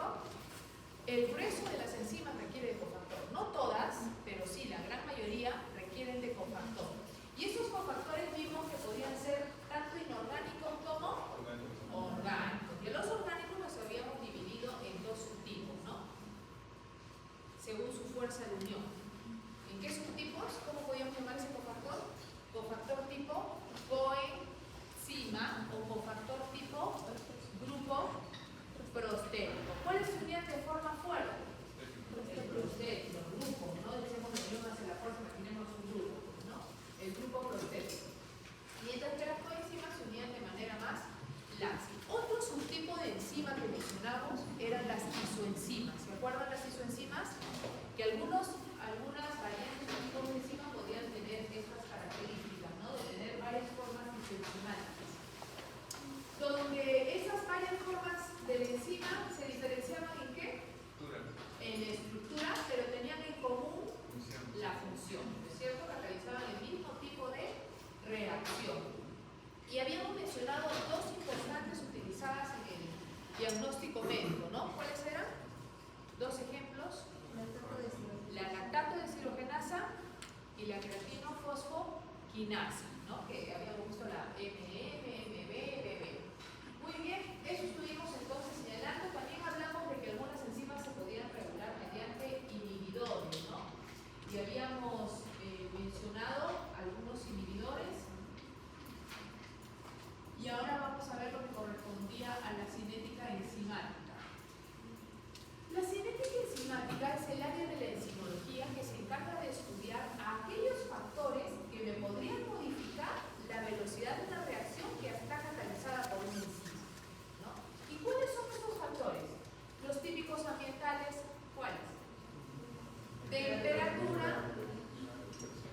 cierto? El grueso de las enzimas requiere de cofactor. No todas, pero sí, la gran mayoría requieren de cofactor. Y esos cofactores vimos que podían ser tanto inorgánicos como orgánicos. Y los orgánicos los habíamos dividido en dos subtipos, ¿no? Según su fuerza de unión. ¿En qué subtipos? ¿Cómo podíamos llamar ese cofactor? Cofactor tipo coenzima o cofactor tipo grupo prostético. ¿Cuáles se unían de forma fuerte? El prostético, los grupos, ¿no? Decimos la unión hacia la fuerza, imaginemos un grupo, ¿no? El grupo prostético. Mientras que las coenzimas se unían de manera más laxa. Otro subtipo de enzima que mencionamos eran las isoenzimas. ¿Se acuerdan las isoenzimas? Que algunas variantes de tipos de enzima podían tener estas características, ¿no? De tener varias formas isoenzimáticas. Donde esas varias formas de la enzima se diferenciaban en qué? En la estructura, pero tenían en común la función, ¿no es cierto? Que realizaban el mismo tipo de reacción. Y habíamos mencionado dos importantes utilizadas en el diagnóstico médico, ¿no? ¿Cuáles eran? Dos ejemplos. La lactato deshidrogenasa y la creatinofosfoquinasa, ¿no? Que habíamos visto la MB. Muy bien, eso estuvimos entonces señalando. También hablamos de que algunas enzimas se podían regular mediante inhibidores, ¿no? Y habíamos mencionado algunos inhibidores. Y ahora vamos a ver lo que correspondía a la cinética enzimática. La cinética enzimática es el área de la enzimología que se encarga de estudiar aquellos factores que me podrían modificar la velocidad de una reacción que está catalizada por una enzima, ¿no? ¿Y cuáles son esos factores? Los típicos ambientales, ¿cuáles? Temperatura,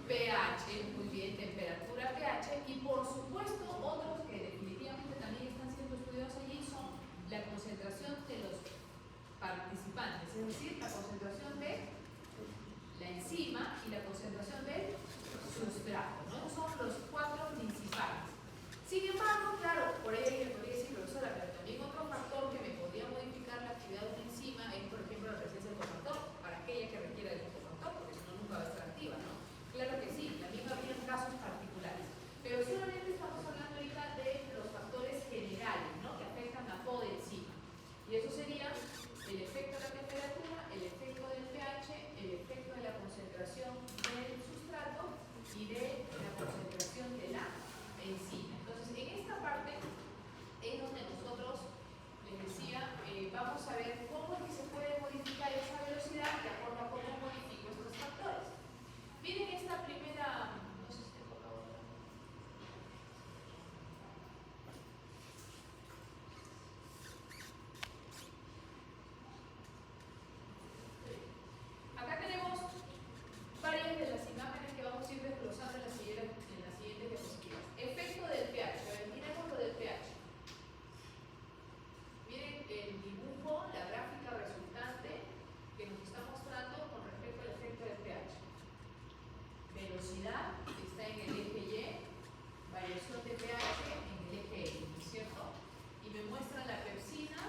pH, muy bien, temperatura, pH, y por supuesto otros que definitivamente también están siendo estudiados allí son la concentración de los participantes, es decir, la concentración de la enzima y la concentración del sustrato, ¿no? Esos son los cuatro principales. Sin embargo, claro, por ahí alguien podría decir, profesora, pero también otro factor que me podría modificar la actividad de una enzima es, por ejemplo, la presencia del cofactor, para aquella que requiera de un cofactor, porque si no nunca va a estar activa, ¿no? Claro que sí, también habría casos particulares, pero solamente estamos hablando ahorita de los factores generales, ¿no? Que afectan a toda enzima. Y eso sería el efecto de la temperatura, el efecto del pH, el efecto de la concentración del sustrato y de la concentración de la enzima. Entonces, en esta parte es donde nosotros les decía, vamos a ver cómo es que se puede modificar esa velocidad de acuerdo a cómo modifico estos factores. Miren esta primera, no sé si tengo la otra. Acá tenemos varias de las imágenes que vamos a ir desglosando en las siguientes diapositivas. Efecto del pH. A ver, miremos lo del pH. Miren el dibujo, la gráfica resultante que nos está mostrando con respecto al efecto del pH. Velocidad está en el eje Y, variación de pH en el eje Y, ¿no es cierto? Y me muestra la pepsina,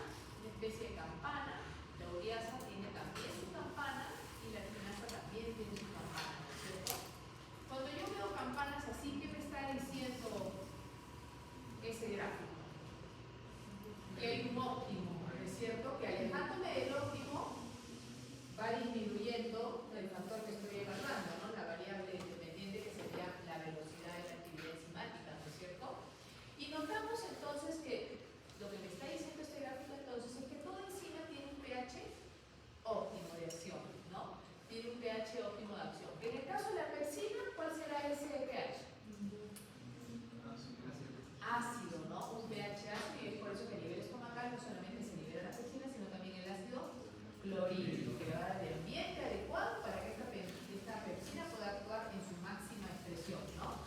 una especie de campana, la ureasa tiene también su campana y la quinasa también tiene su campana, ¿no es cierto? Cuando yo veo campanas así, ¿qué me está diciendo ese gráfico? Que hay un óptimo, ¿no es cierto? Que alejándome del óptimo va disminuyendo el factor que estoy evaluando, ¿no? La variable independiente que sería la velocidad de la actividad enzimática, ¿no es cierto? Y notamos entonces que lo que me está diciendo este gráfico entonces es que toda enzima tiene un pH óptimo de acción, ¿no? Tiene un pH óptimo de acción. En el caso de la pepsina, ¿cuál será ese pH? Ácido, ¿no? Un pH ácido, y es por eso que a nivel estomacal no solamente se libera la pepsina, sino también el ácido clorhídrico, que le va a dar el ambiente adecuado para que esta pepsina pueda actuar en su máxima expresión, ¿no?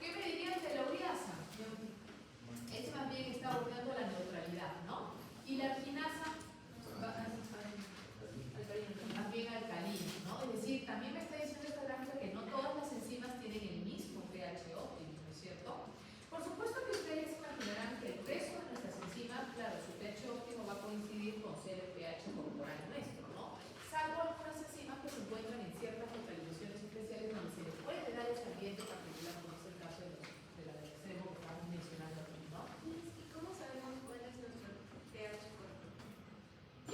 ¿Qué me dirían de la ureasa? Este más bien está buscando la neutralidad, ¿no? Y la quinasa más bien alcalina, ¿no? Es decir, también me está diciendo esta gráfica que no todas las enzimas tienen el mismo pH óptimo, ¿no es cierto? Por supuesto que ustedes imaginarán que el resto de nuestras enzimas, claro, su pH óptimo va a coincidir con ser el pH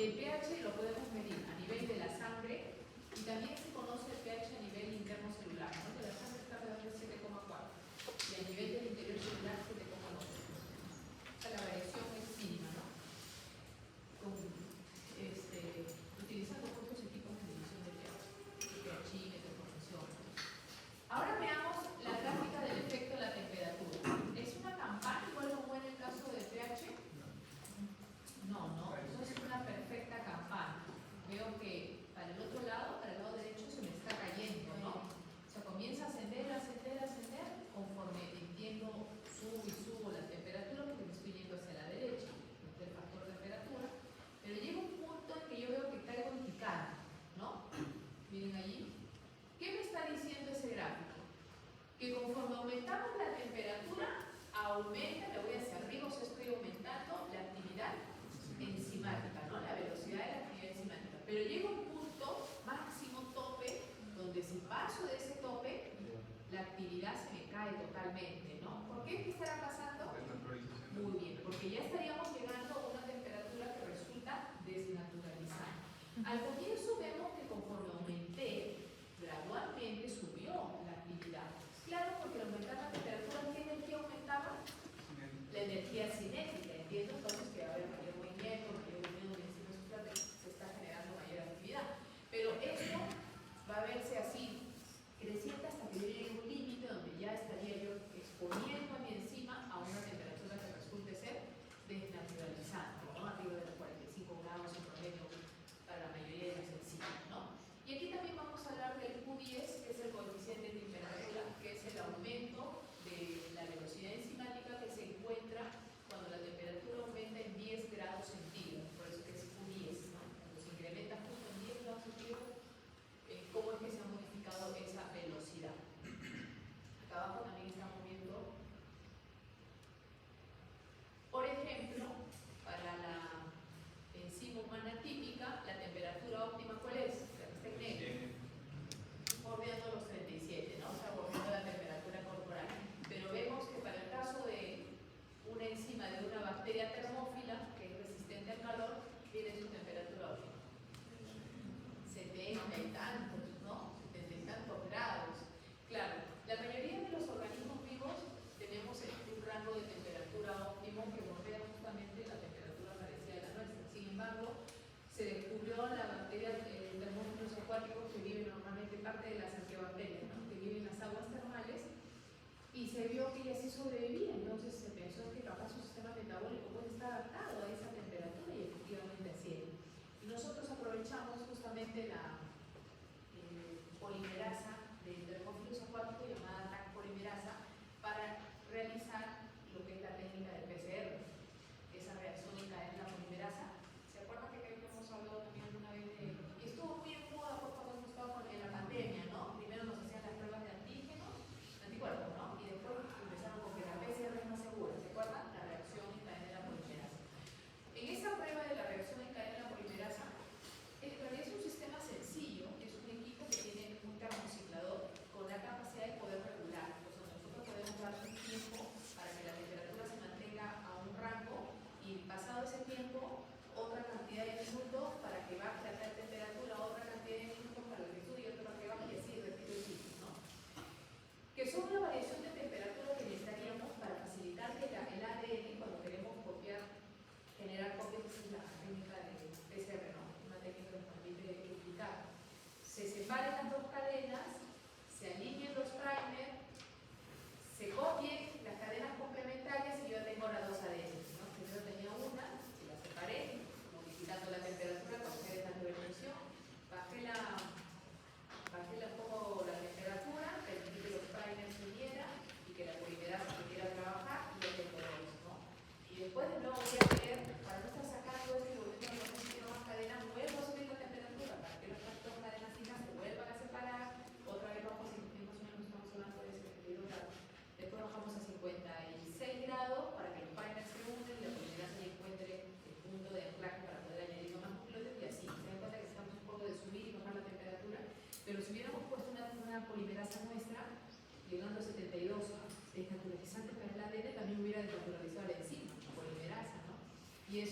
El pH lo podemos medir a nivel de la sangre y también se conoce el pH a nivel interno celular, ¿no? De la sangre está alrededor de 7,4 y a nivel del interior celular 7,2. O sea, la variación es mínima, ¿no? Utilizando otros equipos de medición de pHímetro, profesión. Ahora veamos la gráfica del efecto de la temperatura. ¿Es una campana igual como en el caso del pH? No, no, eso es una perfecta campana. Veo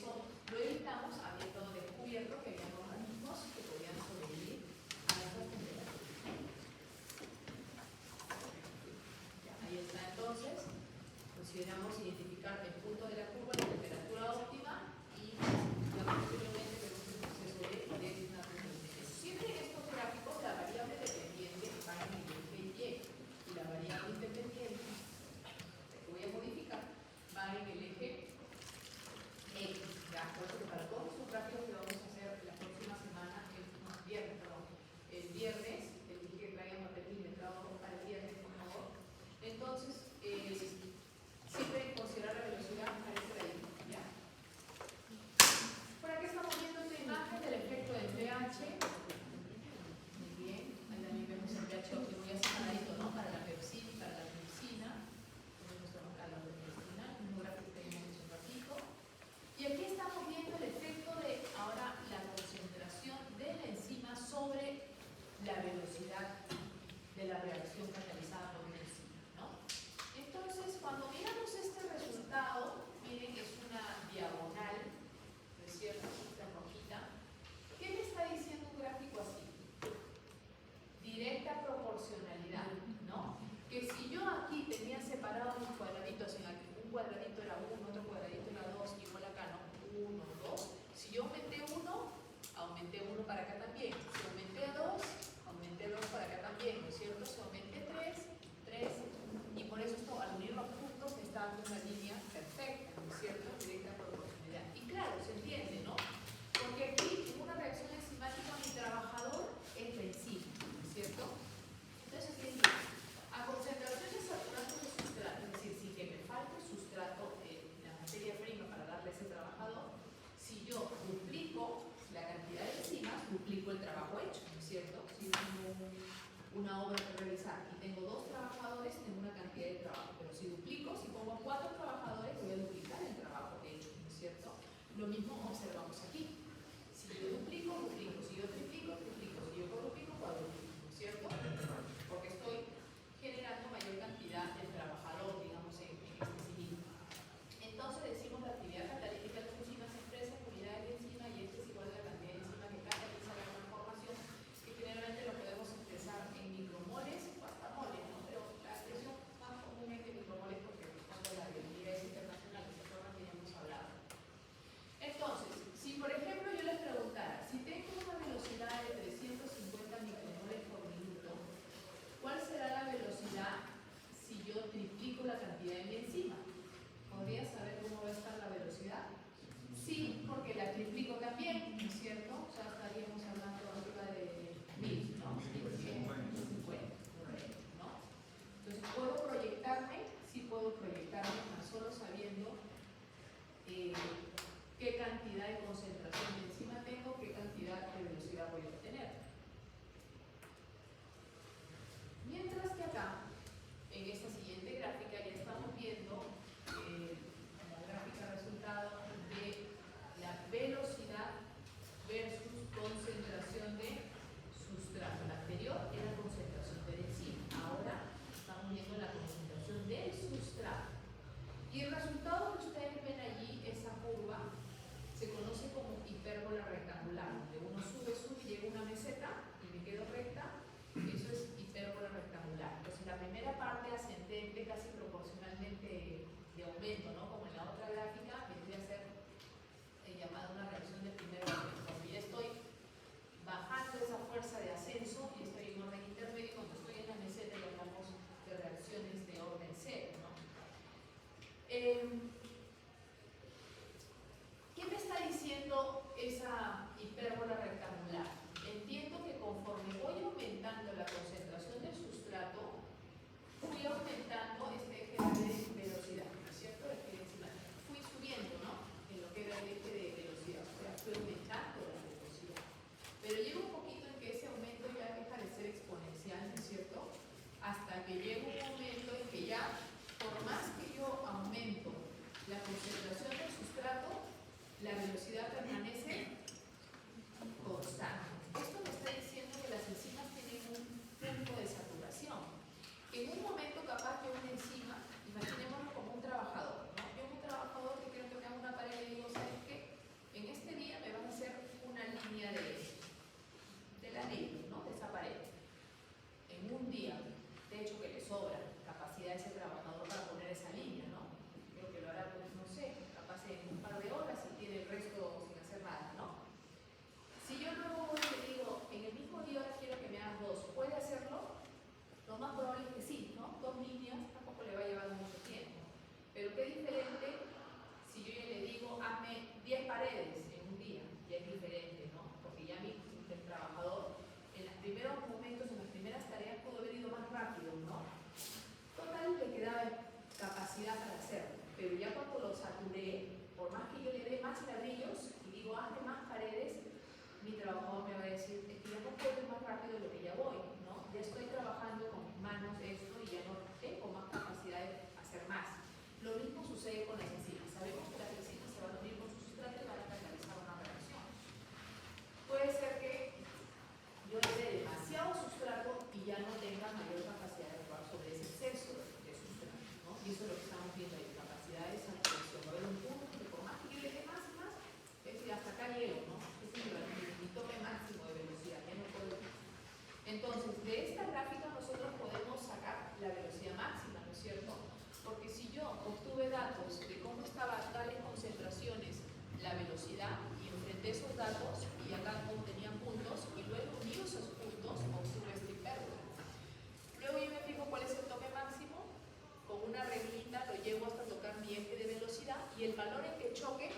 eso lo evitamos habiendo descubierto que había organismos que podían sobrevivir a estas temperaturas. Ya, ahí está entonces. Consideramos identificar el punto de la curva de temperatura óptima y ya posteriormente vemos el proceso de desnaturamiento. Si ven en estos gráficos, la variable dependiente va en el eje Y y la variable independiente, que voy a modificar, va en el eje X. ¿Ya? Por eso que para todos estos gráficos que vamos a hacer la próxima semana, el viernes, elegí que traigan papel milimetrado para el viernes, por favor. Entonces, siempre considerar la velocidad, aparece ahí, ¿ya? Por aquí estamos viendo esta imagen del efecto del pH. Muy bien, ahí también vemos el pH óptimo ya separadito, ¿no? Para la pepsina y para la tripsina. Tenemos acá la pepsina, el mismo gráfico que teníamos hace un ratito. Y aquí estamos viendo el efecto de, ahora, la concentración de la enzima sobre la velocidad de la reacción catalizada por una enzima, ¿no? Entonces, cuando miramos este resultado, miren, es una diagonal, ¿no es cierto? Esta rojita. ¿Qué me está diciendo un gráfico así? Directa proporcionalidad, ¿no? Que si yo aquí tenía separados mis cuadraditos, un cuadradito era 1, otro cuadradito era 2, igual acá, ¿no? 1, 2. Si yo aumenté 1, aumenté 1 para acá también. Si aumenté 2, aumenté 2 para acá también, ¿no es cierto? Si aumenté 3, 3. Y por eso esto, al unir los puntos, me está dando una línea perfecta, ¿no es cierto? Directa proporcionalidad. Y claro, se entiende, ¿no? Porque aquí, en una reacción enzimática, mi trabajador es la enzima, ¿no es cierto? Entonces, ¿qué digo? A concentraciones saturantes de sustrato, es decir, sin que me falte sustrato en la materia prima para darle ese trabajador, si yo duplico la cantidad de enzimas, duplico el trabajo hecho, ¿no es cierto? Si tengo una obra que realizar y tengo 2 trabajadores, tengo una cantidad de trabajo, pero si duplico, si pongo 4 trabajadores, voy a duplicar el trabajo hecho, ¿no es cierto? Lo mismo observamos aquí. Si yo duplico, duplico. Si yo triplico, triplico. Si yo cuadruplico, cuadruplico, ¿no es cierto? Porque estoy generando mayor cantidad de trabajador, digamos, en este cilindro. Entonces decimos la actividad catalítica de la enzima se expresa en unidades de enzima y esto es igual a la cantidad de enzima que cataliza la transformación, que generalmente lo podemos expresar en micromoles o hasta moles, ¿no? Pero la expresión más común es de micromoles porque cuando la biología es internacional, de esa forma que ya hemos hablado. Entonces, si por ejemplo yo les preguntara, si tengo una velocidad de 350 micromoles por minuto, ¿cuál será la velocidad si yo triplico la cantidad de mi enzima? ¿Podría saber cómo va a estar la velocidad? Sí, porque la triplico también, ¿no es cierto? O sea, estaríamos hablando arriba de 1000, ¿no? 150, correcto, ¿no? Entonces, ¿puedo proyectarme? Sí puedo proyectarme, tan solo sabiendo qué cantidad de concentración de enzima tengo, qué cantidad de velocidad voy a obtener. Mientras que acá, en esta siguiente gráfica, ya estamos viendo la gráfica resultado de la velocidad versus concentración de sustrato. La anterior era concentración de enzima. Ahora estamos viendo la concentración del sustrato. Y el resultado que ustedes ven allí, esa curva, se conoce como hipérbola rectangular, donde uno sube y llega a una meseta rápido de lo que ya voy, ¿no? Ya estoy trabajando con mis manos esto y ya no tengo más capacidad de hacer más. Lo mismo sucede con las enzimas. Sabemos que las enzimas se van a unir con su sustrato y van a catalizar una reacción. Puede ser que yo le dé demasiado sustrato y ya no tenga mayor capacidad de actuar sobre ese exceso de sustrato, ¿no? Y eso es lo que estamos viendo ahí, capacidad de saturación. Va a haber un punto que por más que yo le dé más y más, es decir, hasta acá llego, ¿no? Ese es mi tope máximo de velocidad, ya no puedo más. Entonces, de esta gráfica nosotros podemos sacar la velocidad máxima, ¿no es cierto? Porque si yo obtuve datos de cómo estaba a tales concentraciones la velocidad y enfrenté esos datos y acá contenían puntos y luego uní esos puntos, obtuve este hipérbolo. Luego yo me fijo cuál es el tope máximo, con una reglita lo llevo hasta tocar mi eje de velocidad y el valor en que choque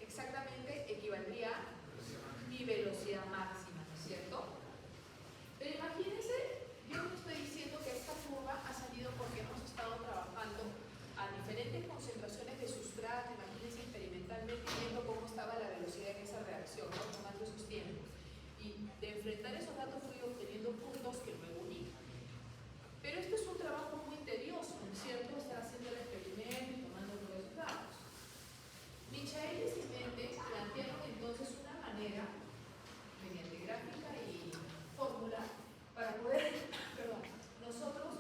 exactamente equivaldría a mi velocidad máxima, ¿no es cierto? Pero imagínense, yo no estoy diciendo que esta curva ha salido porque hemos estado trabajando a diferentes concentraciones de sustrato, imagínense experimentalmente viendo cómo estaba la velocidad en esa reacción, ¿no? Tomando esos tiempos. Y de enfrentar esos datos fui obteniendo puntos que luego uní. Pero esto es un trabajo muy tedioso, ¿no es cierto? Estar haciendo el experimento y tomando todos esos datos. Michaelis y Mendel plantearon entonces una manera, mediante gráfica y fórmula, para poder, nosotros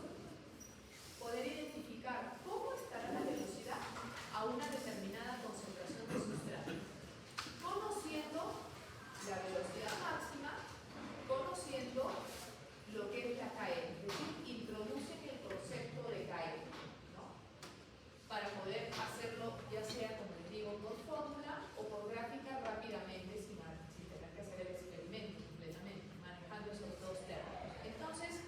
poder identificar cómo estará la velocidad a una determinada concentración de sustrato, conociendo la velocidad máxima, conociendo lo que es la KM, es decir, introducen el concepto de KM, ¿no? Para poder hacerlo ya sea, como les digo, por fórmula o por gráfica rápidamente sin tener que hacer el experimento completamente, manejando esos dos términos. Entonces,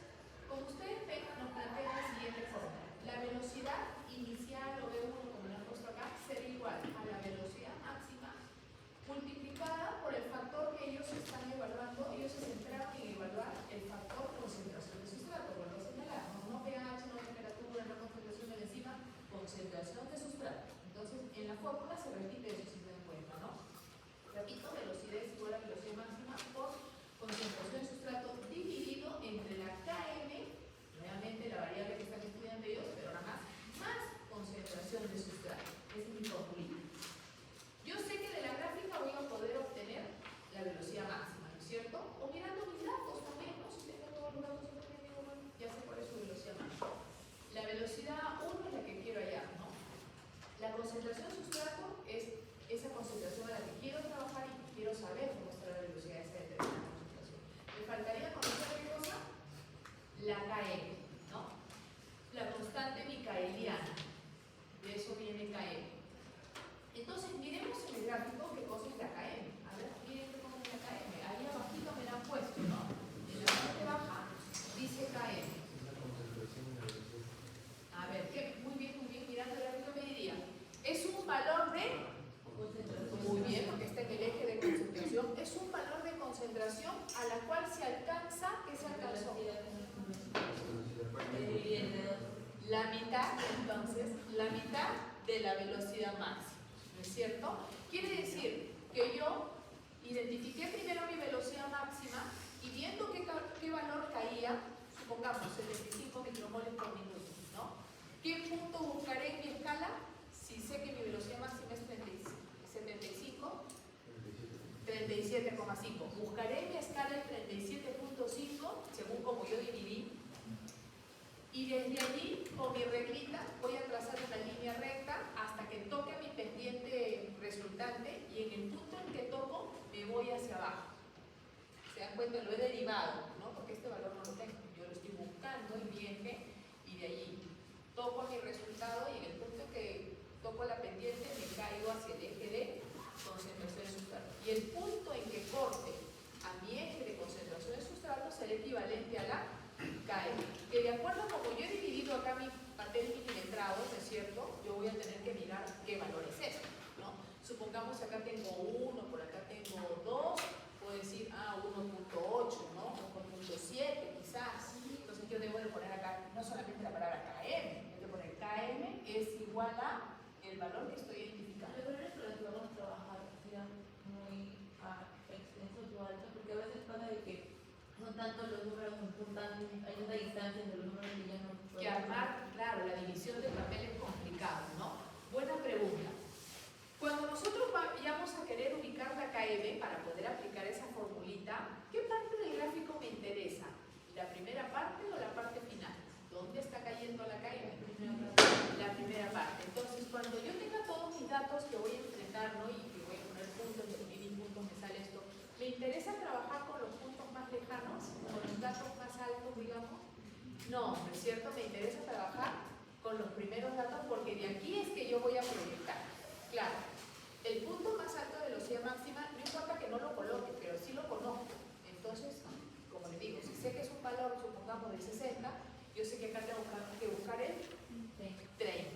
como ustedes ven, nos plantea la siguiente forma. La velocidad inicial, o V1 como lo han puesto acá, será igual a la velocidad máxima multiplicada por el factor que ellos están evaluando. Ellos se centraron en evaluar el factor concentración de sustrato, vuelvo a señalar, no pH, no temperatura, no concentración de la enzima, concentración de sustrato. Entonces, en la fórmula se repite eso si se dan cuenta, ¿no? Repito, velocidad es igual a velocidad máxima por concentración de sustrato dividido entre la KM, nuevamente la variable que están estudiando ellos, pero nada más concentración de sustrato. Esa es mi formulita. Yo sé que de la gráfica voy a poder obtener la velocidad máxima, ¿no es cierto? O mirando mis datos también, ¿no? Si tengo todos los datos ya sé cuál es su velocidad máxima. La velocidad 1 es la que quiero hallar, ¿no? La concentración de sustrato es esa concentración a la que quiero trabajar y que quiero saber cómo está la velocidad de esa determinada concentración. Me faltaría conocer qué cosa, la KM, ¿no? La constante micaeliana, de eso viene KM. Entonces miremos en el gráfico qué cosa es la KM. A ver, miren qué cosa es la KM. Ahí abajito me la han puesto, ¿no? En la parte baja dice KM. A ver, muy bien, mirando el gráfico me diría, es un valor de concentración. Muy bien, porque está en el eje de concentración. Es un valor de concentración a la cual se alcanza, ¿qué se alcanzó? La mitad, entonces, la mitad de la velocidad máxima, ¿no es cierto? Quiere decir que yo identifiqué primero mi velocidad máxima y viendo qué valor caía, supongamos 75 micromoles por minuto, ¿no? ¿Qué punto buscaré en mi escala? Si sé que mi velocidad máxima es 75, 37,5. Buscaré en mi escala el 37,5 según como yo dividí. Y desde allí, con mi reglita, voy a trazar una línea recta hasta que toque mi pendiente resultante y en el punto en que toco, me voy hacia abajo. ¿Se dan cuenta? Lo he derivado, ¿no? Porque este valor no lo tengo. Yo lo estoy buscando en mi eje y de allí toco mi resultado y en el punto que toco la pendiente me caigo hacia el eje de concentración de sustrato. Y el punto en que corte a mi eje de concentración de sustrato será equivalente a la KM, que de acuerdo a como yo he dividido acá mi papel milimetrado, ¿no es cierto? Yo voy a tener que mirar qué valor es este, ¿no? Supongamos que acá tengo 1, por acá tengo 2, puedo decir, 1.8, ¿no? 1.7 quizás. Entonces yo debo de poner acá no solamente la palabra KM, debo poner KM es igual a el valor que estoy identificando. Pero es lo que vamos a trabajar, sea muy extenso o alto, porque a veces pasa de que KM, para poder aplicar esa formulita, ¿qué parte del gráfico me interesa? ¿La primera parte o la parte final? ¿Dónde está cayendo la KM? La primera parte. Entonces, cuando yo tenga todos mis datos que voy a enfrentar, ¿no? Y que voy a poner puntos, y aquí mis puntos me sale esto, ¿me interesa trabajar con los puntos más lejanos? ¿Con los datos más altos, digamos? No, ¿no es cierto? Me interesa trabajar con los primeros datos porque de aquí es que yo voy a proyectar. Claro, el punto más alto de velocidad máxima, no importa que no lo coloque, pero sí lo conozco. Entonces, como les digo, si sé que es un valor, supongamos, de 60, yo sé que acá tengo que buscar el 30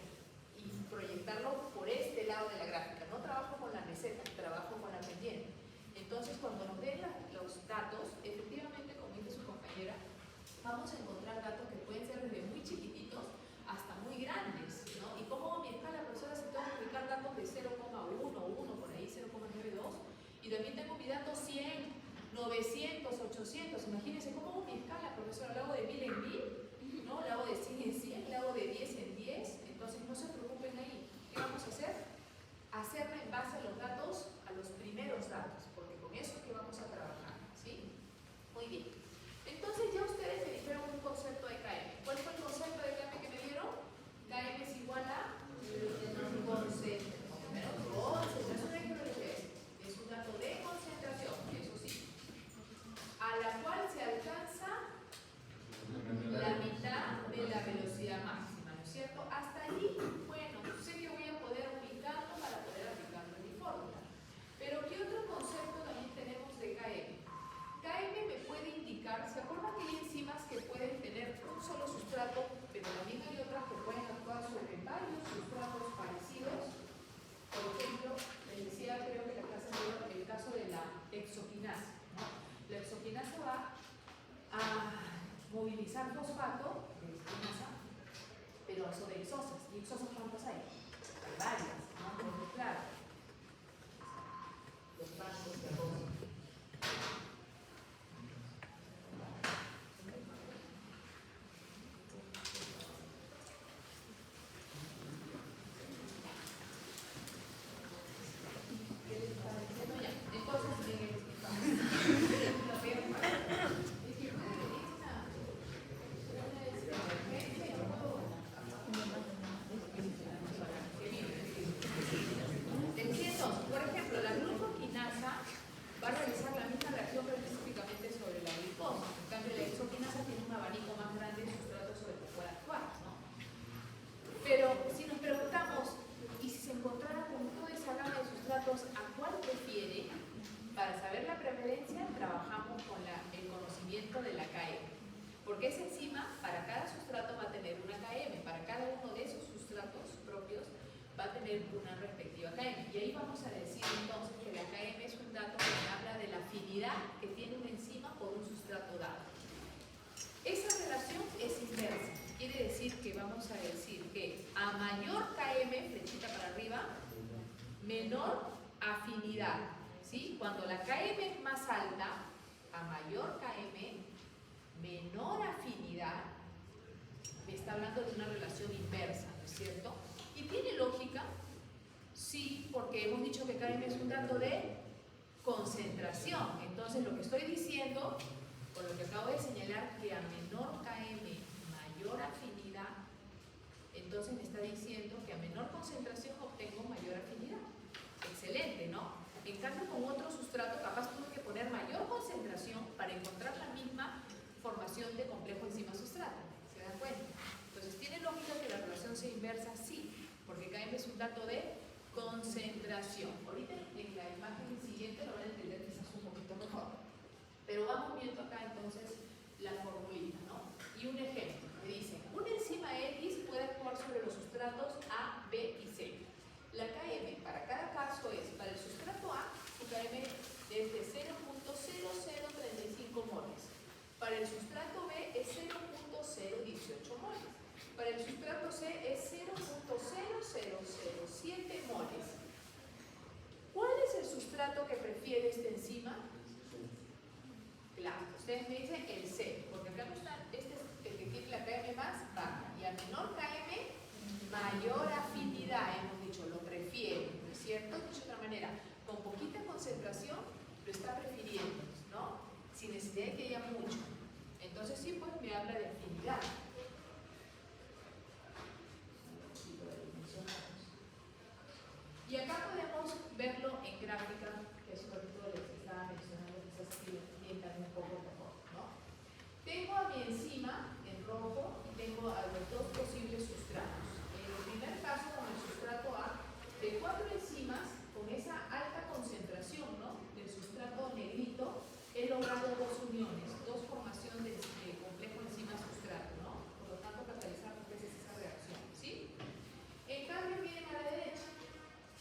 y proyectarlo por este lado de la gráfica. No trabajo con la meseta, trabajo con la pendiente. Entonces, cuando nos den los datos, efectivamente, como dice su compañera, vamos a encontrar datos que pueden ser desde muy chiquititos hasta muy grandes, ¿no? Y como mi escala, profesora, se tengo que ubicar datos de 0,1, 1, por ahí 0,92, y también tengo mi dato 100, 900, 800. Imagínense cómo hago mi escala, profesora. ¿La hago de 1000 en 1000? ¿No? ¿La hago de 100 en 100? ¿La hago de 10 en 10? Entonces no se preocupen ahí. ¿Qué vamos a hacer? Hacerla en base a los datos, a los primeros datos, porque con eso es que vamos a trabajar, ¿sí? Muy bien. Entonces ya ustedes me dijeron un concepto de KM. ¿Cuál fue el concepto de KM que me dieron? KM es igual a concentración. Concentración es lo que es un dato de concentración, eso sí, a la cual se alcanza la mitad de la velocidad máxima, ¿no es cierto? Hasta allí, bueno, sé que voy a poder ubicarlo para poder aplicarlo en mi fórmula. Pero ¿qué otro concepto también tenemos de KM? KM me puede indicar, ¿se acuerdan que hay enzimas que pueden tener un solo sustrato, pero también hay otras que pueden actuar sobre varios sustratos parecidos? Por ejemplo, les decía, creo que la clase anterior, el caso de la hexoquinasa, ¿no? La hexoquinasa va a movilizar fosfato de quinasa, pero sobre hexosas. ¿Y hexosas cuántas hay? Hay varias, ¿no? Porque claro, los bancos de arroz. Porque esa enzima, para cada sustrato va a tener una KM, para cada uno de esos sustratos propios va a tener una respectiva KM. Y ahí vamos a decir entonces que la KM es un dato que me habla de la afinidad que tiene una enzima por un sustrato dado. Esa relación es inversa. Quiere decir que vamos a decir que a mayor KM, flechita para arriba, menor afinidad. ¿Sí? Cuando la KM es más alta, a mayor KM, menor afinidad, me está hablando de una relación inversa, ¿no es cierto? ¿Y tiene lógica? Sí, porque hemos dicho que KM es un dato de concentración. Entonces lo que estoy diciendo, por lo que acabo de señalar, que a menor KM, mayor afinidad, entonces me está diciendo que a menor concentración obtengo mayor afinidad. Excelente, ¿no? En cambio, con otro sustrato, capaz tuve que poner mayor concentración para encontrar la misma formación de complejo enzima-sustrato. ¿Se dan cuenta? Entonces, ¿tiene lógica que la relación sea inversa? Sí, porque KM es un dato de concentración. Ahorita en la imagen siguiente lo van a entender quizás un poquito mejor. Pero vamos viendo acá entonces la formulita, ¿no? Y un ejemplo, me dice, una enzima X puede actuar sobre los sustratos A, B y C. La KM para cada caso es, para el sustrato A, su KM es de 0.0035 moles. Para el sustrato B es 0.018 moles. Para el sustrato C es 0.0007 moles. ¿Cuál es el sustrato que prefiere esta enzima? Claro, ustedes me dicen el C, porque acá no está, este es el que tiene la KM más baja. Y a menor KM, mayor afinidad, hemos dicho, lo prefiere, ¿no es cierto? Dicho de otra manera, con poquita concentración lo está prefiriendo, ¿no? Sin necesidad de que haya mucho. Entonces sí, pues me habla de afinidad. Y acá podemos verlo en gráfica, que es sobre todo les estaba mencionando, quizás que lo entiendan un poco mejor, ¿no? Tengo a mi enzima en rojo y tengo a los dos posibles sustratos. En el primer caso, con el sustrato A, de 4 enzimas, con esa alta concentración, ¿no?, del sustrato negrito, he logrado dos uniones, dos formaciones de complejo enzima-sustrato, ¿no? Por lo tanto, catalizar esa reacción, ¿sí? En cambio, miren a la derecha,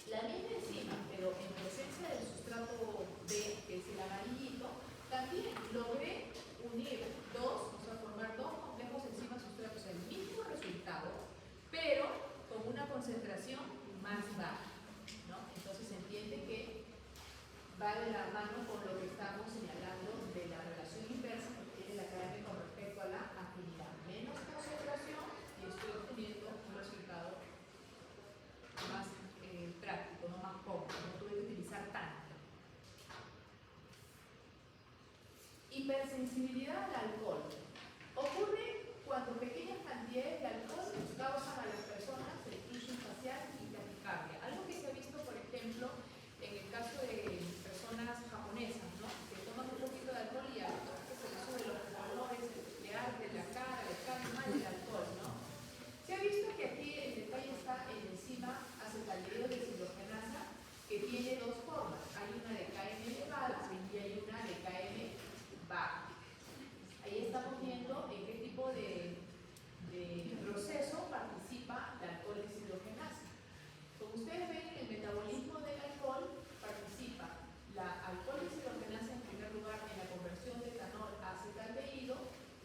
la misma enzima, pero en presencia del sustrato B, que es el amarillito, también logré unir dos, o sea, formar dos complejos enzima-sustratos, el mismo resultado, pero con una concentración más baja, ¿no? Entonces se entiende que va de la mano con lo que estamos señalando de la relación inversa que tiene la KM con respecto a la afinidad. Menos concentración y estoy obteniendo un resultado más práctico, no más cómodo, no tuve que utilizar tanto. Hipersensibilidad al alcohol. Ocurre cuando pequeñas cantidades de alcohol causan a las personas estrucción facial y taquicardia. Algo que se ha visto, por ejemplo, en el caso de personas japonesas, ¿no?, que toman un poquito de alcohol y se les sube los colores, le arde la cara, le cae mal el alcohol, ¿no? Se ha visto que aquí el detalle está en enzima acetaldehído de deshidrogenasa, que tiene dos formas. Hay una de KM elevada y hay una de KM baja. Ahí estamos viendo en qué tipo de proceso participa la alcohol deshidrogenasa. Como ustedes ven, en el metabolismo del alcohol participa la alcohol deshidrogenasa en primer lugar en la conversión de etanol a acetaldehído,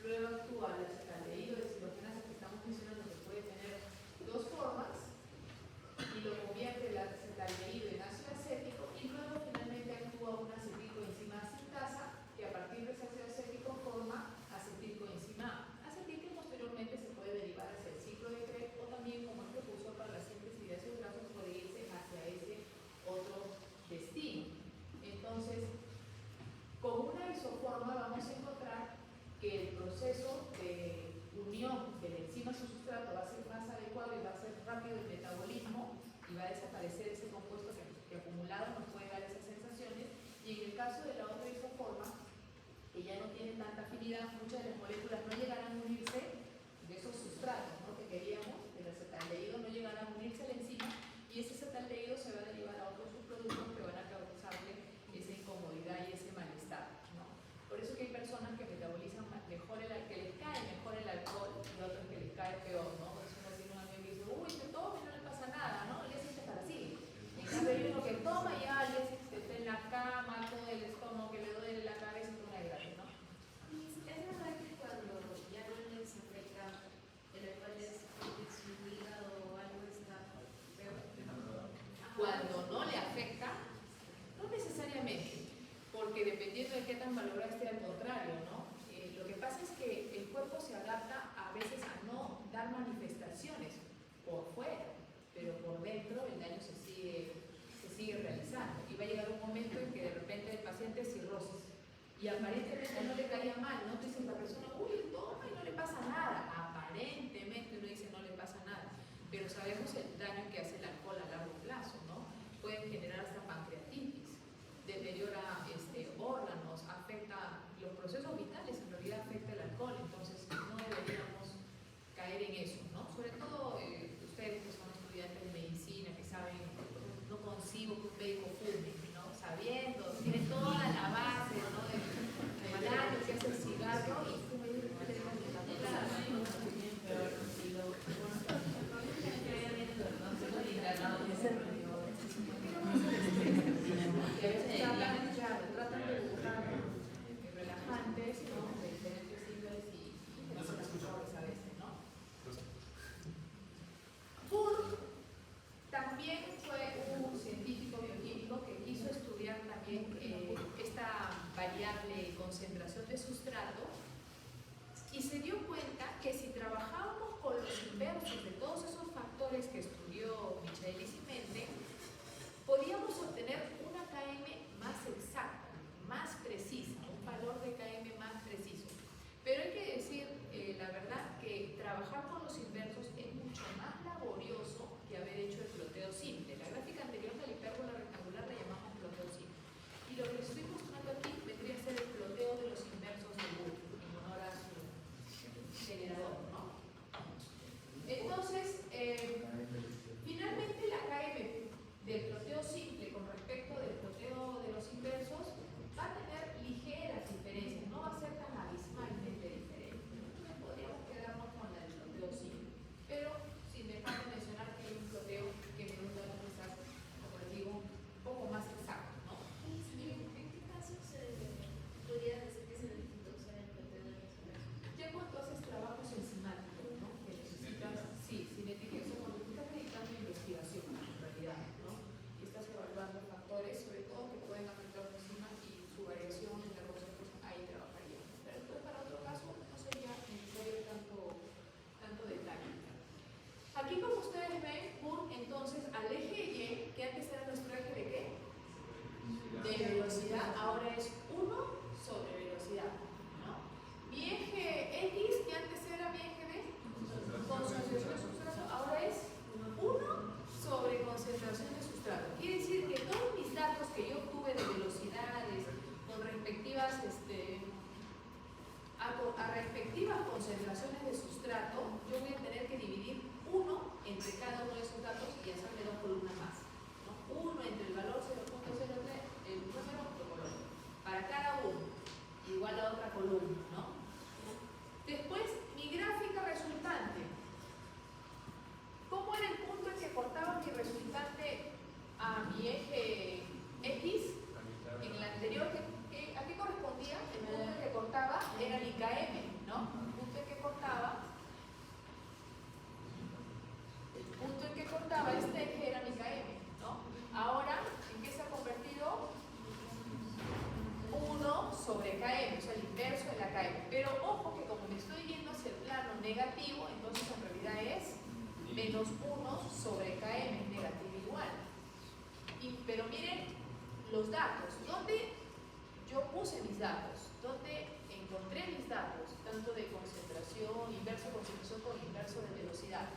luego actúa el acetaldehído deshidrogenasa que estamos mencionando, que puede tener dos formas, y lo convierte el acetaldehído en ácido acético, y luego finalmente actúa una acetilcoenzima sintasa que a partir de ese ácido acético forma acetilcoenzima A. Acetil que posteriormente se puede derivar hacia el ciclo de Krebs o también, como es precursor para la síntesis de ácidos grasos, puede irse hacia ese otro destino. Entonces, con una isoforma vamos a encontrar que el proceso de unión de la enzima a su sustrato va a ser más adecuado y va a ser rápido el metabolismo y va a desaparecer ese compuesto que acumulado nos puede dar esas sensaciones. Y en el caso de la otra isoforma, que ya no tiene tanta afinidad, muchas de las moléculas no llegarán a unirse de esos sustratos, ¿no?, que queríamos, del acetaldehído, no llegarán a unirse a la enzima y ese acetaldehído se va a derivar a otros subproductos que van a causarle esa incomodidad y ese malestar, ¿no? Por eso que hay personas que metabolizan mejor, que les cae mejor el alcohol y otros que les cae peor, ¿no? Por eso me dice un amigo que dice, uy, que tome y no le pasa nada, ¿no? Le siente para así. En cambio hay uno que toma y ya le está en la cama, todo el estómago, que le duele la cabeza y toma de gratis, ¿no? ¿Es verdad que cuando ya no les afecta el alcohol de su hígado o algo está peor? Cuando no le afecta, no necesariamente, porque dependiendo de qué tan valorado esté, al contrario, ¿no? Lo que pasa es que el cuerpo se adapta a veces a no dar manifestaciones por fuera, pero por dentro el daño se sigue realizando y va a llegar un momento en que de repente el paciente es cirrosis y aparentemente no le caía mal, ¿no? Dice la persona, uy, toma y no le pasa nada. Aparentemente uno dice no le pasa nada, pero sabemos el daño que hace el alcohol a largo plazo, ¿no? Pueden generar hasta pancreatitis, deteriora órganos, afecta los procesos vitales, en realidad afecta el alcohol, entonces no deberíamos caer en eso, ¿no? Sobre todo ustedes que son estudiantes de medicina, que saben, no concibo que un médico fume, ¿no? Sabiendo, tiene toda la base, ¿no?, de daño que hace el cigarro y fume. velocidad ahora es 1 sobre velocidad, ¿no? Mi eje X, que antes era mi eje de concentración de sustrato, ahora es 1 sobre concentración de sustrato. Quiere decir que todos mis datos que yo obtuve de velocidades con respectivas a respectivas concentraciones de sustrato, yo voy a tener que dividir 1 entre cada uno de esos datos y hacerme 2 columnas más, ¿no? 1 entre el valor 0.03, el número de color, para cada uno, igual a otra columna, ¿no? Después, mi gráfica resultante. ¿Cómo era el punto en que cortaba mi resultante a mi eje X? En el anterior, ¿a qué correspondía? El punto en que cortaba era el IKM, ¿no? El punto en que cortaba este eje era mi IKM, ¿no? Ahora, ¿en qué se ha convertido? 1 sobre KM, o sea, el inverso de la KM. Pero ojo que como me estoy yendo hacia el plano negativo, entonces en realidad es menos 1 sobre KM, es negativo igual. Pero miren los datos. ¿Dónde yo puse mis datos? ¿Dónde encontré mis datos? Tanto de concentración, inverso de concentración con inverso de velocidad.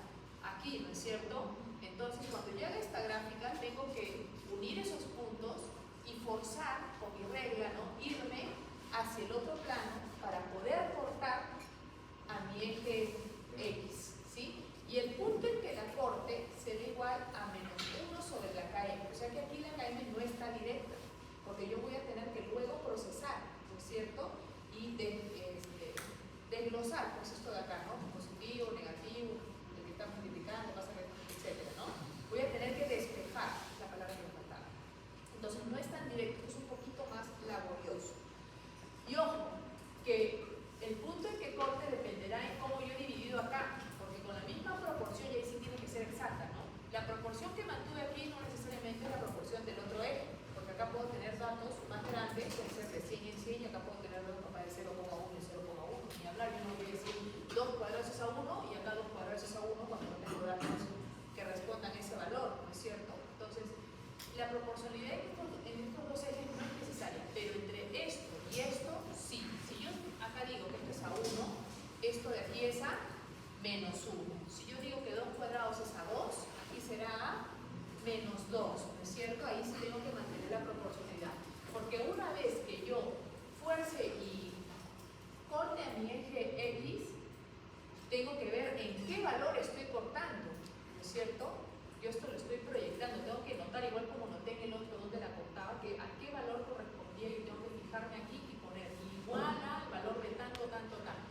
Aquí, ¿no es cierto? Entonces, cuando yo haga esta gráfica, tengo que unir esos puntos y forzar con mi regla, ¿no? Irme hacia el otro plano para poder cortar a mi eje X, ¿sí? Y el punto en que la corte será igual a menos 1 sobre la KM. O sea que aquí la KM no está directa, porque yo voy a tener que luego procesar, ¿no es cierto? Y desglosar, pues esto de acá, ¿no? Positivo, negativo, el que está multiplicando, pasa a etcétera, ¿no? Voy a tener que despejar la palabra que me faltaba. Entonces no es tan directo, es un poquito más laborioso. Y ojo, que el punto en que corte dependerá en cómo yo he dividido acá, porque con la misma proporción, y ahí sí tiene que ser exacta, ¿no? La proporción que mantuve aquí no necesariamente es la proporción del otro eje, porque acá puedo tener datos más grandes, puede ser de 100 en 100, y acá puedo tener datos para el 0,1 y 0,1, ni hablar, yo no voy a decir 2 cuadrados es a 1 y acá 2 cuadrados es a 1 cuando no tengo datos que respondan a ese valor, ¿no es cierto? Entonces, la proporcionalidad en estos dos ejes no es necesaria, pero entre esto y esto, sí. Si yo acá digo que esto es a 1, esto de aquí es a menos 1. Si yo digo que 2 cuadrados es a 2, aquí será a menos 2, ¿no es cierto? Ahí sí tengo que mantener la proporcionalidad. Porque una vez que yo fuerce y corte a mi eje X, tengo que ver en qué valor estoy cortando, ¿no es cierto? Yo esto lo estoy proyectando, tengo que notar igual como noté en el otro donde la cortaba, que a qué valor correspondía y tengo que fijarme aquí y poner igual al valor de tanto, tanto, tanto.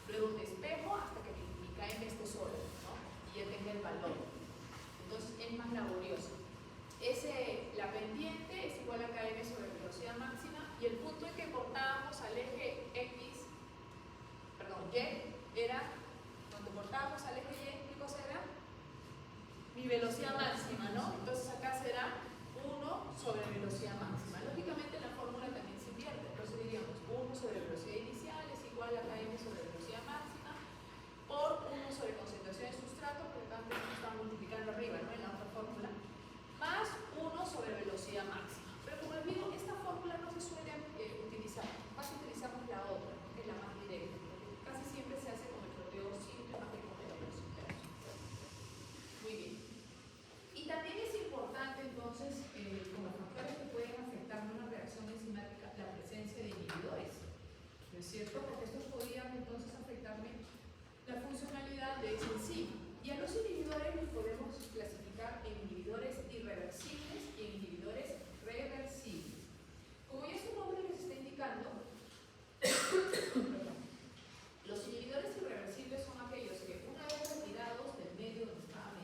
Luego despejo hasta que mi KM esté solo, ¿no? Y ya tenga el valor. Entonces es más laborioso. La pendiente es igual a KM sobre velocidad máxima y el punto en que cortábamos al eje X, perdón, Y, era, cuando cortábamos al eje Y, ¿qué cosa era? Mi velocidad máxima, ¿no? Entonces acá será 1 sobre velocidad máxima. Lógicamente la fórmula también se invierte, entonces diríamos 1 sobre velocidad inicial es igual a KM sobre velocidad máxima por 1 sobre concentración de sustrato, por lo tanto esto está multiplicando arriba, ¿no? En la otra fórmula, más 1 sobre velocidad máxima. Pero como les digo, esta fórmula no se suele utilizar, más utilizamos la otra, que es la más directa, porque casi siempre se hace con el proteo simple más que con el inverso. Muy bien. Y también es importante entonces, como factores que pueden afectar una reacción enzimática, la presencia de inhibidores, ¿no es cierto? Porque estos podrían entonces afectarme la funcionalidad de ese enzima. Y a los inhibidores los podemos clasificar en inhibidores irreversibles y en inhibidores reversibles. Como ya su nombre les está indicando, los inhibidores irreversibles son aquellos que una vez retirados del medio donde estaba la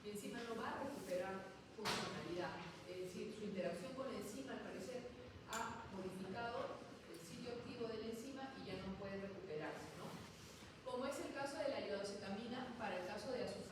enzima no va a recuperar funcionalidad. Es decir, su interacción con la enzima al parecer ha modificado el sitio activo de la enzima y ya no puede recuperarse, ¿no? Como es el caso de la iodocetamina para el caso de azufre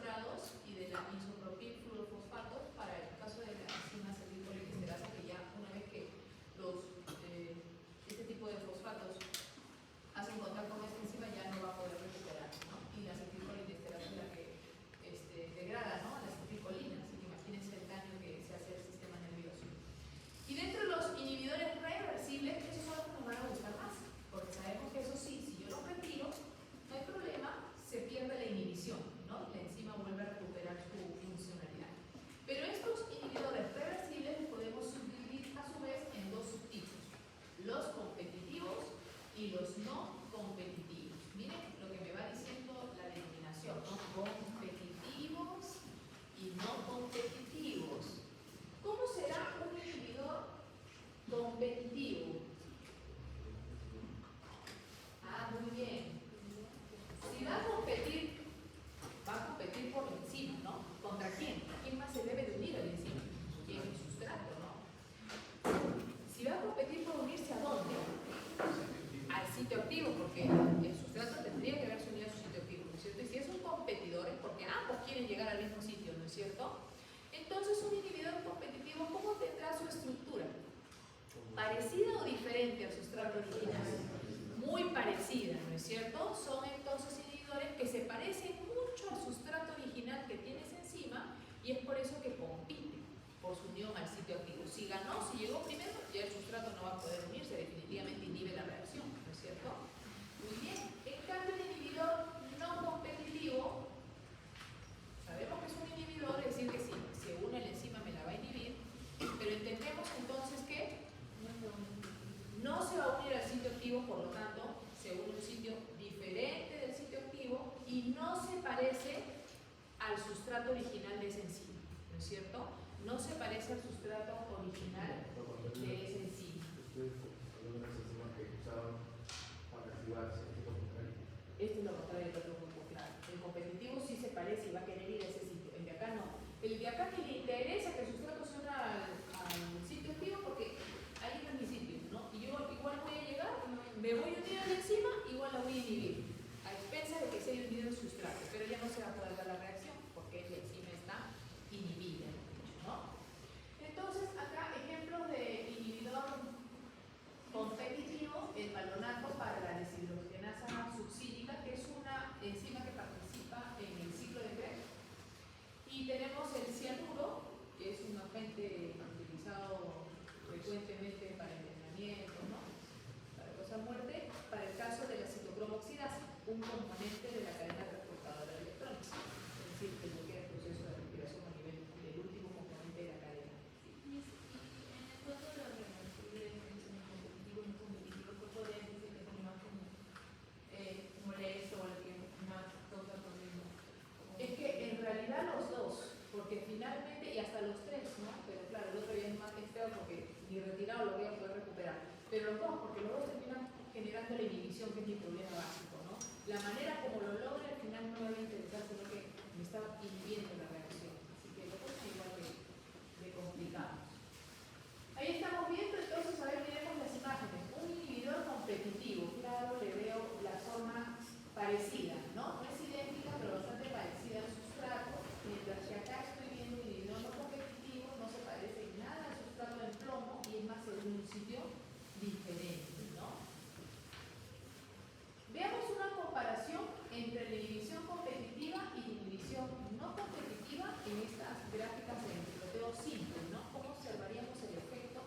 original. Muy parecida, ¿no es cierto? Son entonces inhibidores que se parecen mucho al sustrato original que tienes encima y es por eso que compiten por su unión al sitio activo. Si ganó, si llegó primero, ya el sustrato no va a poder unirse, definitivamente inhibe la reacción, ¿no es cierto? Muy bien. En cambio, el inhibidor no competitivo, sabemos que es un inhibidor, es decir, que si se une la enzima me la va a inhibir, pero entendemos entonces que no se va a unir al sitio activo, por lo tanto, se une a un sitio diferente del sitio activo y no se parece al sustrato original de esa enzima, ¿no es cierto? No se parece al sustrato original de esa enzima. Esto es lo contrario del grupo, claro. El competitivo sí se parece y va a querer ir a ese sitio. El de acá no. El de acá que le interesa que el sustrato se una al sitio activo porque ahí no es mi sitio, ¿no? Y yo igual voy a llegar, me voy a unir a la enzima, igual la voy a inhibir. A expensas de que se haya unido el sustrato. Pero ya no se va a poder dar la reacción porque la enzima está inhibida, ¿no? Entonces, acá ejemplos de inhibidor competitivo, el malonato para la deshidrogenasa succínica, que es una enzima que participa en el ciclo de Krebs. Y tenemos el cianuro, que es un agente utilizado frecuentemente para envenenamiento, ¿no? Para causar muerte, para el caso de la citocromoxidasa, un componente de la cadena transportadora de electrones. Es decir, que bloquea el proceso de respiración a nivel del último componente de la cadena. Y en el caso de los reversibles, competitivo y no competitivo, ¿qué podría decir que son más como molesto o el que más causa problemas? Es que en realidad los dos, porque finalmente, y hasta los tres, ¿no? Pero claro, el otro ya es más extremo porque ni retirado lo voy a poder recuperar. Pero los dos, porque los dos terminan generando la inhibición, que es mi problema básico, ¿no? La manera como lo logre al final no me va a interesar, sino que me está inhibiendo la reacción. Así que los dos son igual de complicados. Ahí estamos viendo, entonces, a ver, miremos las imágenes. Un inhibidor competitivo, claro, le veo la forma parecida, ¿no? No es idéntica, pero bastante parecida al sustrato, mientras que acá estoy viendo un inhibidor no competitivo, no se parece en nada al sustrato del plomo y es más en un sitio diferente, ¿no? Veamos una comparación entre la inhibición competitiva y la inhibición no competitiva en estas gráficas de endotelio simple, ¿no? ¿Cómo observaríamos el efecto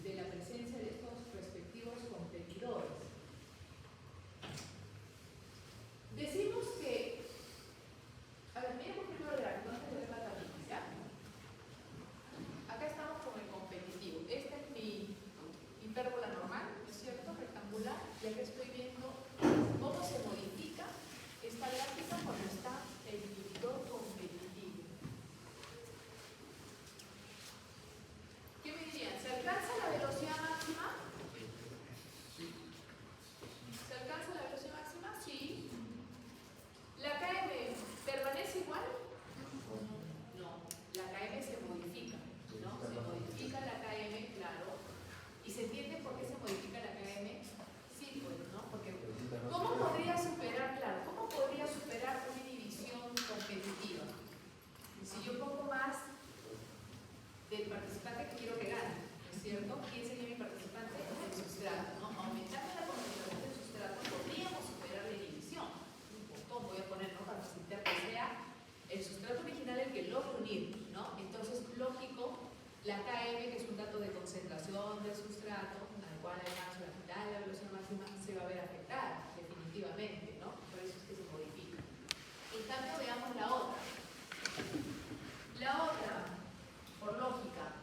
de la presencia de estos respectivos competidores? Decimos que, a ver, miremos primero el gráfico, antes de ver la tablita, ¿ya? Acá estamos con el competitivo. Esta es mi hipérbola normal, ¿no es cierto? Rectangular, y acá estoy viendo cómo se modifica esta gráfica cuando está el inhibidor competitivo. ¿Qué me dirían? ¿Se alcanza la velocidad máxima? ¿Se alcanza la velocidad máxima? Sí. ¿La KM permanece igual? No. La KM se modifica, ¿no? Se modifica la KM, claro. ¿Y se entiende por qué se modifica la KM? Sí, pues, ¿no? Porque ¿cómo podría superar, claro, cómo podría superar una inhibición competitiva? Si yo pongo más del participante que quiero que gane, ¿no es cierto? ¿Quién sería mi participante? El sustrato, ¿no? Aumentando la concentración del sustrato podríamos superar la inhibición. Un botón voy a poner, ¿no? Para facilitar que sea el sustrato original el que logre unir, ¿no? Entonces, lógico, la KM, que es un dato de concentración del sustrato, al cual además la mitad de la velocidad máxima se va a ver afectada, definitivamente, ¿no? Por eso es que se modifica. En cambio, veamos la otra. La otra, por lógica,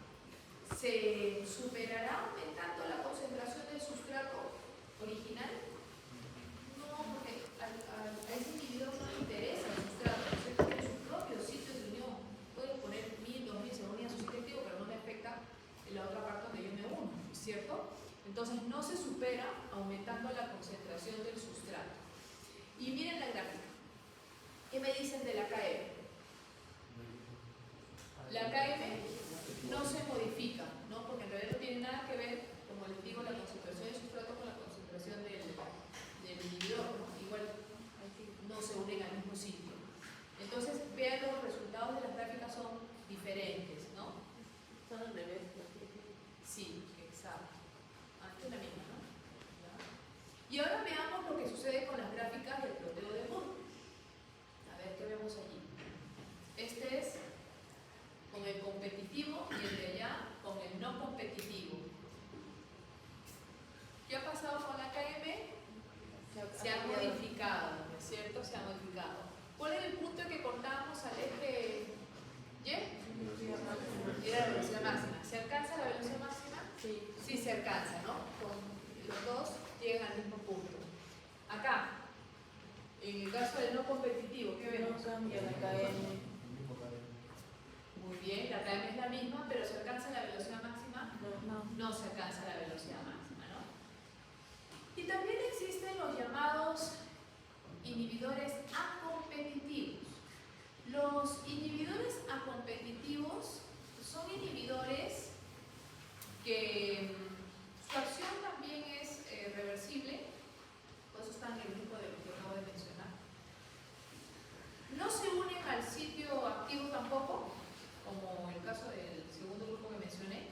¿se superará aumentando la concentración del sustrato original? No, porque a ese inhibidor no le interesa el sustrato, ¿no? Tiene su propio sitio de unión. Puede poner 1000, 2000, se unía a su sitio activo, pero no me afecta en la otra parte donde yo me uno, ¿cierto? Entonces no se supera aumentando la concentración del sustrato. Y miren la gráfica. ¿Qué me dicen de la KM? La KM no se modifica, ¿no? Porque en realidad no tiene nada que ver, como les digo, la concentración del sustrato con la concentración del inhibidor, ¿no? Igual no se unen al mismo sitio. Entonces, vean los resultados de las gráficas son diferentes, ¿no? Son al revés. Sí, exacto. Antes la misma, ¿no? ¿Ya? modificado, ¿no es cierto? Se ha modificado. ¿Cuál era el punto que cortábamos al eje Y? Era la velocidad máxima. ¿Se alcanza la velocidad máxima? Sí. Sí se alcanza, ¿no? Los dos llegan al mismo punto. Acá, en el caso del no competitivo, ¿qué vemos? No cambia la KM. Muy bien, la KM es la misma, pero ¿se alcanza la velocidad máxima? No. No se alcanza la velocidad máxima, ¿no? Y también existen los llamados inhibidores acompetitivos. Los inhibidores acompetitivos son inhibidores que su acción también es reversible, por eso están en el grupo de lo que acabo de mencionar. No se unen al sitio activo tampoco, como el caso del segundo grupo que mencioné,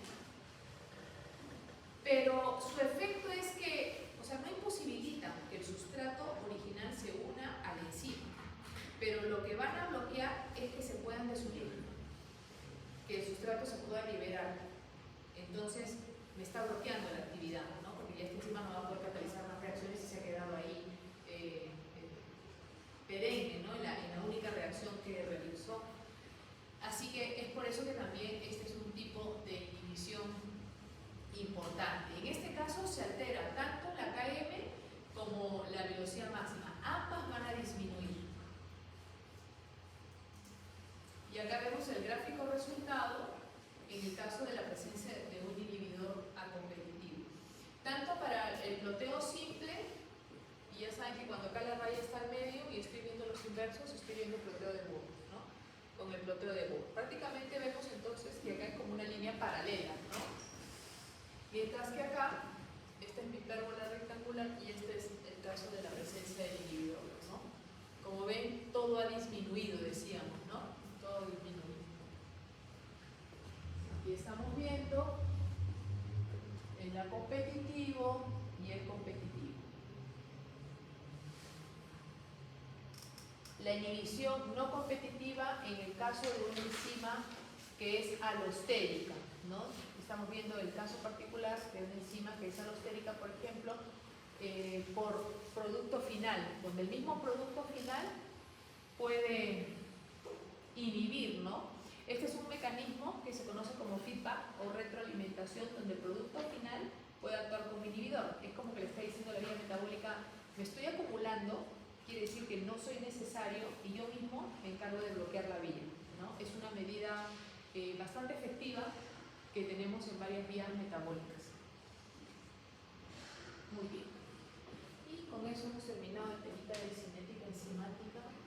pero su efecto es que, o sea, no imposibilitan que el sustrato original se una al enzima, pero lo que van a bloquear es que se puedan desunir, que el sustrato se pueda liberar. Entonces, me está bloqueando la actividad, ¿no? Porque ya esta enzima no va a poder catalizar más reacciones y se ha quedado ahí perenne, ¿no? En la única reacción que realizó. Así que es por eso que también este es un tipo de inhibición importante. En este caso se altera tanto la KM como la velocidad máxima. Ambas van a disminuir. Y acá vemos el gráfico resultado en el caso de la presencia de un inhibidor acompetitivo. Tanto para el ploteo simple, y ya saben que cuando acá la raya está al medio y estoy viendo los inversos, estoy viendo el ploteo de Bohr, ¿no? Con el ploteo de Bohr. Prácticamente vemos entonces que acá es como una línea paralela, ¿no? Mientras que acá, esta es mi hipérbola rectangular y este es el caso de la presencia del inhibidor, ¿no? Como ven, todo ha disminuido, decíamos, ¿no? Todo disminuido. Aquí estamos viendo el acompetitivo y el competitivo. La inhibición no competitiva en el caso de una enzima que es alostérica, ¿no? Estamos viendo el caso particular de una enzima que es alostérica, por ejemplo, por producto final, donde el mismo producto final puede inhibir, ¿no? Este es un mecanismo que se conoce como feedback o retroalimentación, donde el producto final puede actuar como inhibidor. Es como que le está diciendo a la vía metabólica, me estoy acumulando, quiere decir que no soy necesario y yo mismo me encargo de bloquear la vía, ¿no? Es una medida bastante efectiva que tenemos en varias vías metabólicas.